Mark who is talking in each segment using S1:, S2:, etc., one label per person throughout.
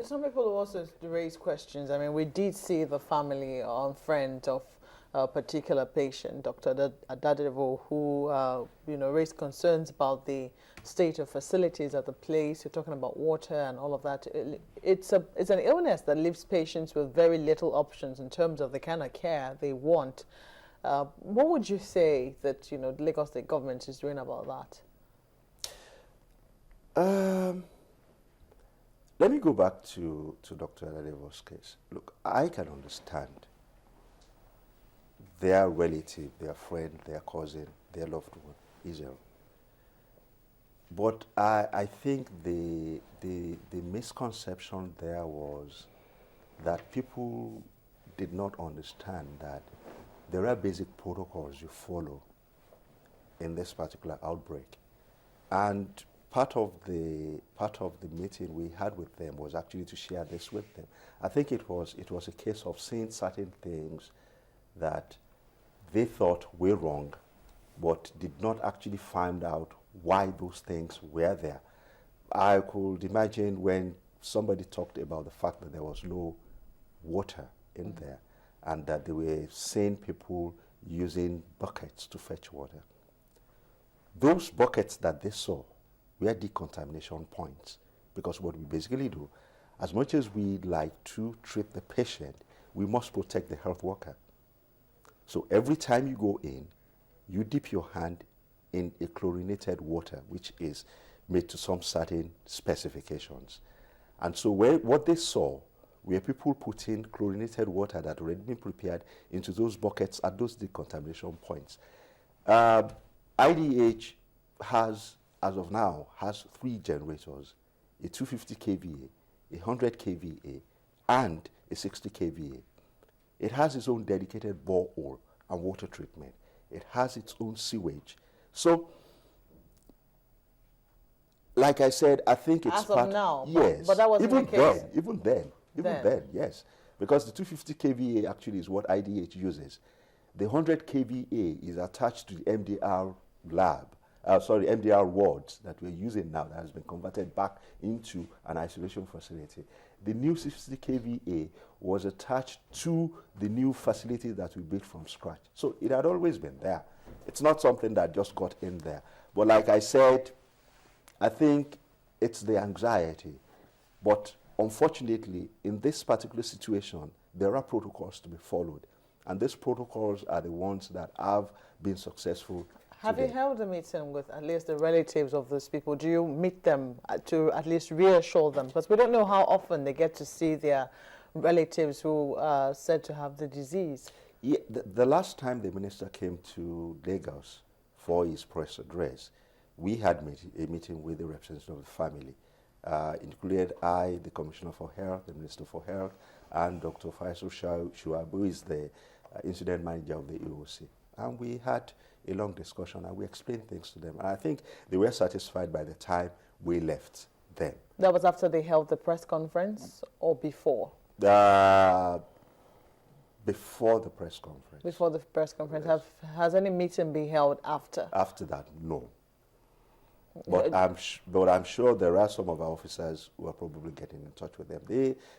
S1: Some people also raise questions. I mean, we did see the family or friend of a particular patient, Dr. Adadevo, who raised concerns about the state of facilities at the place. You're talking about water and all of that. It's an illness that leaves patients with very little options in terms of the kind of care they want. What would you say that the Lagos State government is doing about that?
S2: Let me go back to Dr. Adadevo's case. Look, I can understand their relative, their friend, their cousin, their loved one is ill. But I think the misconception there was that people did not understand that there are basic protocols you follow in this particular outbreak. And part of the meeting we had with them was actually to share this with them. I think it was a case of seeing certain things that they thought were wrong, but did not actually find out why those things were there. I could imagine when somebody talked about the fact that there was no water in there, and that they were seeing people using buckets to fetch water. Those buckets that they saw were decontamination points, because what we basically do, as much as we like to treat the patient, we must protect the health worker. So every time you go in, you dip your hand in a chlorinated water, which is made to some certain specifications. And so what they saw were people putting chlorinated water that had already been prepared into those buckets at those decontamination points. IDH has, as of now, has 3 generators, a 250 kVA, a 100 kVA, and a 60 kVA. It has its own dedicated borehole and water treatment. It has its own sewage. So, like I said, I think it's
S1: as of now.
S2: Yes,
S1: but that wasn't
S2: even
S1: the case.
S2: Even then, yes, because the 250 kVA actually is what IDH uses. The 100 kVA is attached to the MDR lab. MDR wards that we're using now, that has been converted back into an isolation facility. The new 60 kVA was attached to the new facility that we built from scratch. So it had always been there. It's not something that just got in there. But like I said, I think it's the anxiety. But unfortunately, in this particular situation, there are protocols to be followed. And these protocols are the ones that have been successful.
S1: Have you held a meeting with at least the relatives of those people? Do you meet them to at least reassure them? Because we don't know how often they get to see their relatives who are said to have the disease.
S2: Yeah, the last time the minister came to Lagos for his press address, we had a meeting with the representative of the family, included I, the Commissioner for Health, the Minister for Health, and Dr. Faisal Shuaib, who is the incident manager of the EOC. And we had a long discussion and we explained things to them. And I think they were satisfied by the time we left them.
S1: That was after they held the press conference or before?
S2: Before the press conference.
S1: Before the press conference.
S2: Yes.
S1: Has any meeting been held after?
S2: After that, no. But I'm sure there are some of our officers who are probably getting in touch with them.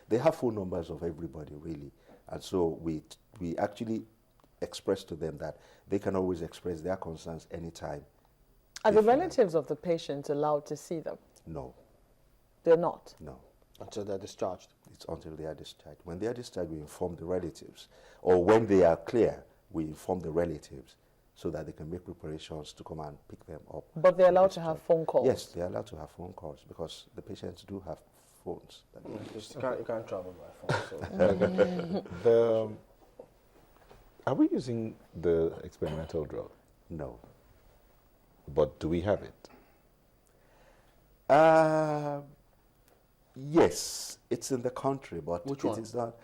S2: They have phone numbers of everybody, really. And so we actually express to them that they can always express their concerns anytime.
S1: Are the relatives of the patients allowed to see them?
S2: No.
S1: They're not?
S2: No.
S3: Until they're discharged?
S2: It's until they are discharged. When they are discharged, we inform the relatives. Or when they are clear, we inform the relatives so that they can make preparations to come and pick them up.
S1: But they're allowed to have phone calls?
S2: Yes, they're allowed to have phone calls because the patients do have phones.
S3: You can't travel by phone. So.
S4: Are we using the experimental drug?
S2: No.
S4: But do we have it?
S2: Yes, it's in the country, but
S3: Which
S2: it
S3: one?
S2: is not.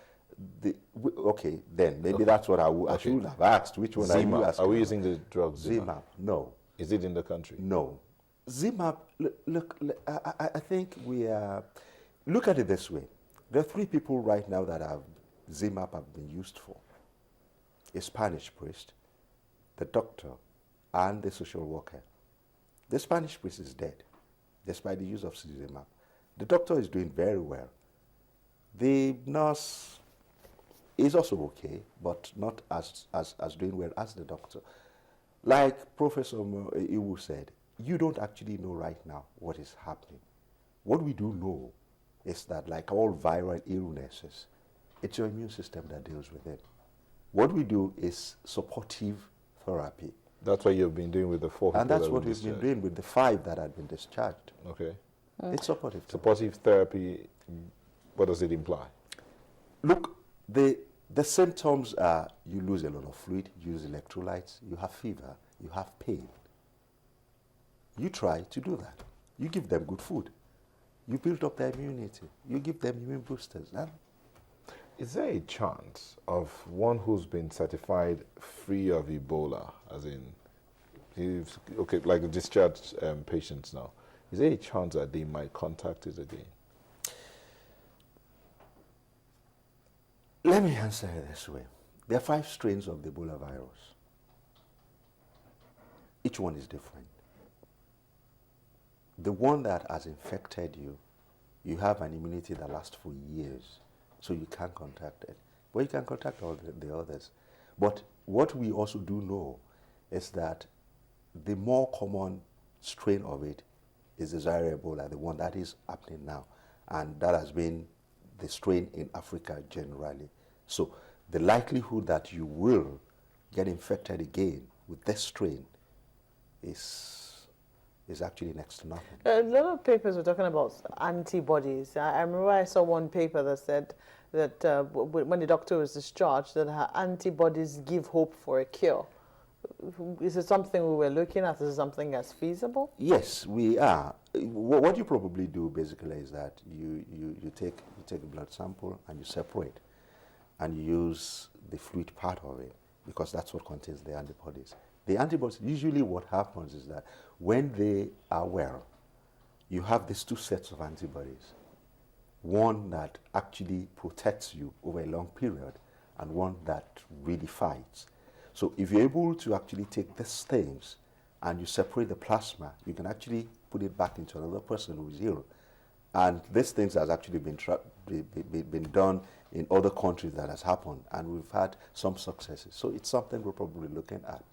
S2: Okay, then maybe that's what I should have asked. Which one are you asking?
S4: Are we using the drug
S2: Zimap? No.
S4: Is it in the country?
S2: No. Zimap, look, I think we are. Look at it this way. There are 3 people right now that Zimap have been used for. A Spanish priest, the doctor, and the social worker. The Spanish priest is dead, despite the use of Zimap. The doctor is doing very well. The nurse is also okay, but not as doing well as the doctor. Like Professor Iwu said, you don't actually know right now what is happening. What we do know is that, like all viral illnesses, it's your immune system that deals with it. What we do is supportive therapy.
S4: That's what you've been doing with the 4 people.
S2: And that's what we've been doing with the 5 that had been discharged.
S4: Okay.
S2: It's supportive therapy.
S4: Supportive therapy, what does it imply?
S2: Look, the symptoms are you lose a lot of fluid, you use electrolytes, you have fever, you have pain. You try to do that. You give them good food. You build up their immunity. You give them immune boosters.
S4: Is there a chance of one who's been certified free of Ebola, as in, okay, like discharged patients now, is there a chance that they might contact it again?
S2: Let me answer it this way. There are 5 strains of the Ebola virus. Each one is different. The one that has infected you, you have an immunity that lasts for years, so you can't contact it. But you can contact all the others. But what we also do know is that the more common strain of it is the Zaire Ebola, the one that is happening now. And that has been the strain in Africa generally. So the likelihood that you will get infected again with this strain is actually next to nothing.
S1: A lot of papers were talking about antibodies. I remember I saw one paper that said that when the doctor was discharged, that her antibodies give hope for a cure. Is it something we were looking at? Is it something that's feasible?
S2: Yes, we are. What you probably do basically is that you take a blood sample and you separate, and you use the fluid part of it, because that's what contains the antibodies. The antibodies, usually what happens is that when they are well, you have these 2 sets of antibodies. One that actually protects you over a long period, and one that really fights. So if you're able to actually take these things and you separate the plasma, you can actually put it back into another person who is ill. And these things has actually been done in other countries that has happened, and we've had some successes. So it's something we're probably looking at.